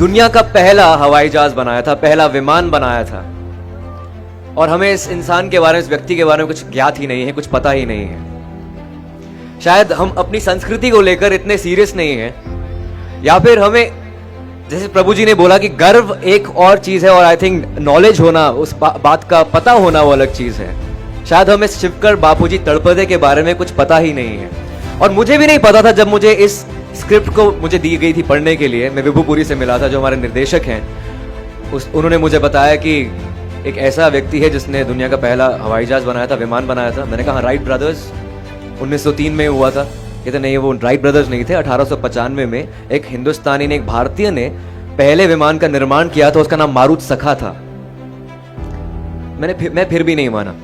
दुनिया का पहला हवाई जहाज बनाया था, पहला विमान बनाया था। और हमें इस इंसान के बारे में, इस व्यक्ति के बारे में कुछ ज्ञात ही नहीं है, कुछ पता ही नहीं है। शायद हम अपनी संस्कृति को लेकर इतने सीरियस नहीं हैं, या फिर हमें, जैसे प्रभु जी ने बोला कि गर्व एक और चीज है और आई थिंक नॉलेज होना, उस बात का पता होना वो अलग चीज है। शायद हमें शिवकर बापूजी तड़पदे के बारे में कुछ पता ही नहीं है। और मुझे भी नहीं पता था जब मुझे इस स्क्रिप्ट को मुझे दी गई थी पढ़ने के लिए। मैं विभुपुरी से मिला था जो हमारे निर्देशक हैं। उन्होंने मुझे बताया कि एक ऐसा व्यक्ति है जिसने दुनिया का पहला हवाई जहाज बनाया था, विमान बनाया था। मैंने कहा राइट ब्रदर्स, 1903 में हुआ था। कहते नहीं, वो राइट ब्रदर्स नहीं थे। 1895 में एक हिंदुस्तानी ने, एक भारतीय ने पहले विमान का निर्माण किया था। उसका नाम मारुत सखा था। मैं फिर भी नहीं माना।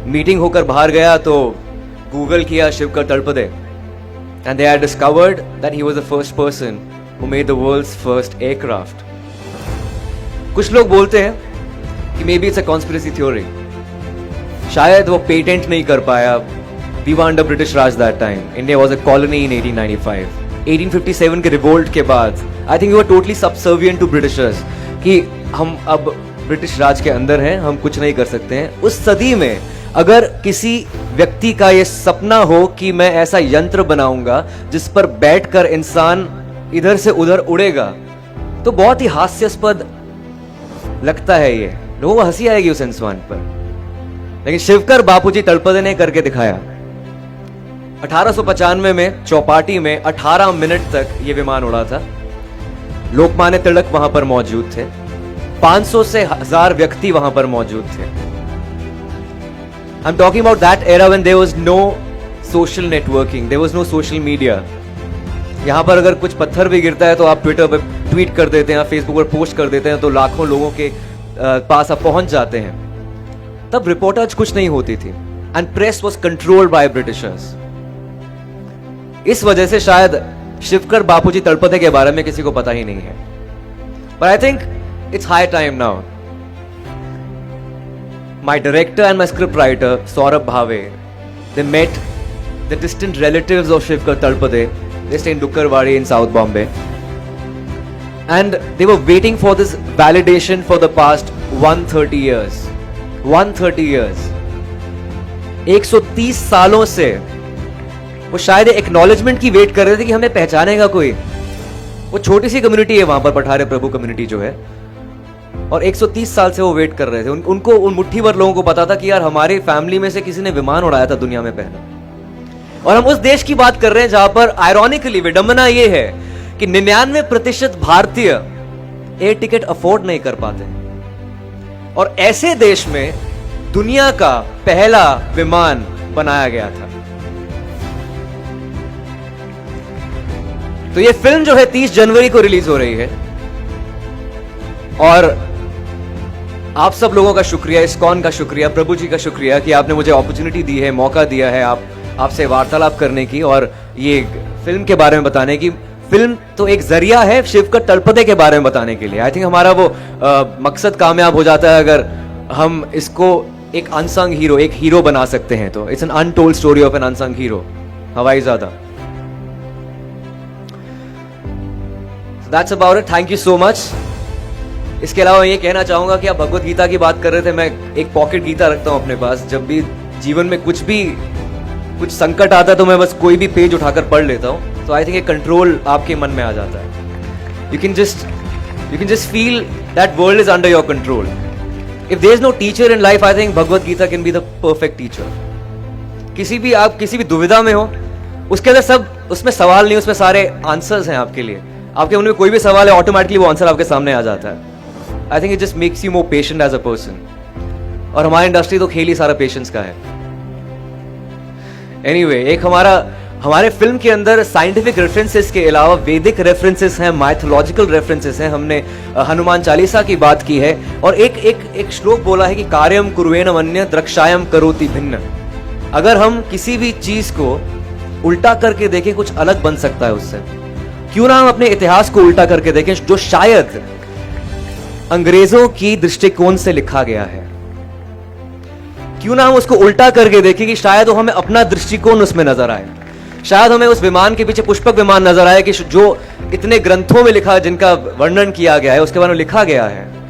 मीटिंग होकर बाहर गया तो गूगल किया Shivkar तड़पदे, and they had discovered that he was the first person who made the world's first aircraft. कुछ लोग बोलते हैं कि maybe it's a conspiracy theory. शायद वो पेटेंट नहीं कर पाया। We were under British Raj that time. India was a colony in 1895. 1857 के रिवोल्ट के बाद I think we were totally subservient to Britishers, कि हम अब ब्रिटिश राज के अंदर हैं, हम कुछ नहीं कर सकते हैं। उस सदी में अगर किसी व्यक्ति का ये सपना हो कि मैं ऐसा यंत्र बनाऊंगा जिस पर बैठकर इंसान इधर से उधर उड़ेगा, तो बहुत ही हास्यास्पद लगता है। ये लोगों को हंसी आएगी उस इंसान पर, लेकिन शिवकर बापूजी तड़पदे ने करके दिखाया। 1895 में चौपाटी में 18 मिनट तक ये विमान उड़ा था। लोकमान्य तिलक वहां पर मौजूद थे। 500 से 1000 व्यक्ति वहां पर मौजूद थे। I'm talking about that era when there was no social networking, there was no social media. यहाँ पर अगर कुछ पत्थर भी गिरता है तो आप ट्विटर पर ट्वीट कर देते हैं, फेसबुक पर पोस्ट कर देते हैं, तो लाखों लोगों के पास आप पहुंच जाते हैं। तब रिपोर्टर्स कुछ नहीं होती थी and press was controlled by Britishers. इस वजह से शायद शिवकर बापूजी तड़पदे के बारे में किसी को पता ही नहीं है। But I think it's high time now. My director and my script writer, Saurabh Bhave, they met the distant relatives of Shivkar Talpade. They stay in Dukkarwadi in South Bombay. And they were waiting for this validation for the past 130 years. 130 years. 130 सालों से वो शायद acknowledgement की wait कर रहे थे कि हमें पहचानेगा कोई। वो छोटी सी कम्युनिटी है वहां पर, पठारे प्रभु कम्युनिटी जो है, और 130 साल से वो वेट कर रहे थे। उनको, उन मुट्ठी भर लोगों को पता था कि यार हमारी फैमिली में से किसी ने विमान उड़ाया था दुनिया में पहला। और हम उस देश की बात कर रहे हैं जहां पर आयरॉनिकली विडंबना ये है कि 99% भारतीय एयर टिकट अफोर्ड नहीं कर पाते, और ऐसे देश में दुनिया का पहला विमान बनाया गया था। तो ये फिल्म जो है 30 जनवरी को रिलीज हो रही है। और आप सब लोगों का शुक्रिया, इस्कॉन का शुक्रिया, प्रभु जी का शुक्रिया कि आपने मुझे अपॉर्चुनिटी दी है, मौका दिया है आपसे वार्तालाप करने की और ये फिल्म के बारे में बताने की। फिल्म तो एक जरिया है शिवकर तड़पदे के बारे में बताने के लिए। आई थिंक हमारा वो मकसद कामयाब हो जाता है अगर हम इसको एक अनसंग हीरो, एक हीरो बना सकते हैं। तो it's an untold story of an unsung hero, Hawaizaada. That's about it. Thank you so much. इसके अलावा ये कहना चाहूंगा कि आप भगवत गीता की बात कर रहे थे। मैं एक पॉकेट गीता रखता हूं अपने पास। जब भी जीवन में कुछ संकट आता है तो मैं बस कोई भी पेज उठाकर पढ़ लेता हूं। तो आई थिंक एक कंट्रोल आपके मन में आ जाता है। You can just feel that world is under your control. If there is no teacher in life, I think Bhagavad Gita can be the perfect teacher. आप किसी भी दुविधा में हो, उसके अंदर सब, उसमें सवाल नहीं, उसमें सारे आंसर्स हैं आपके लिए। आपके मन में कोई भी सवाल है, ऑटोमेटिकली वो आंसर आपके सामने आ जाता है। I think it just makes you more patient as a person. और हमारी इंडस्ट्री तो खेल ही सारा पेशेंस का है। Anyway, एक हमारे फिल्म के अंदर साइंटिफिक रेफरेंसेस के अलावा वैदिक रेफरेंसेस हैं, माइथोलॉजिकल रेफरेंसेस हैं। हमने हनुमान चालीसा की बात की है और एक श्लोक बोला है कि कार्यम कुर्वेण वन्य द्रक्षायम करोति भिन्न। अगर हम किसी भी चीज को उल्टा करके देखें, कुछ अलग बन सकता है उससे। क्यों ना हम अपने इतिहास को उल्टा करके देखें, जो शायद अंग्रेजों की दृष्टिकोण से लिखा गया है। क्यों ना हम उसको उल्टा करके देखें कि शायद वो हमें अपना दृष्टिकोण उसमें नजर आए। शायद हमें उस विमान के पीछे पुष्पक विमान नजर आए कि जो इतने ग्रंथों में लिखा, जिनका वर्णन किया गया है, उसके बारे में लिखा गया है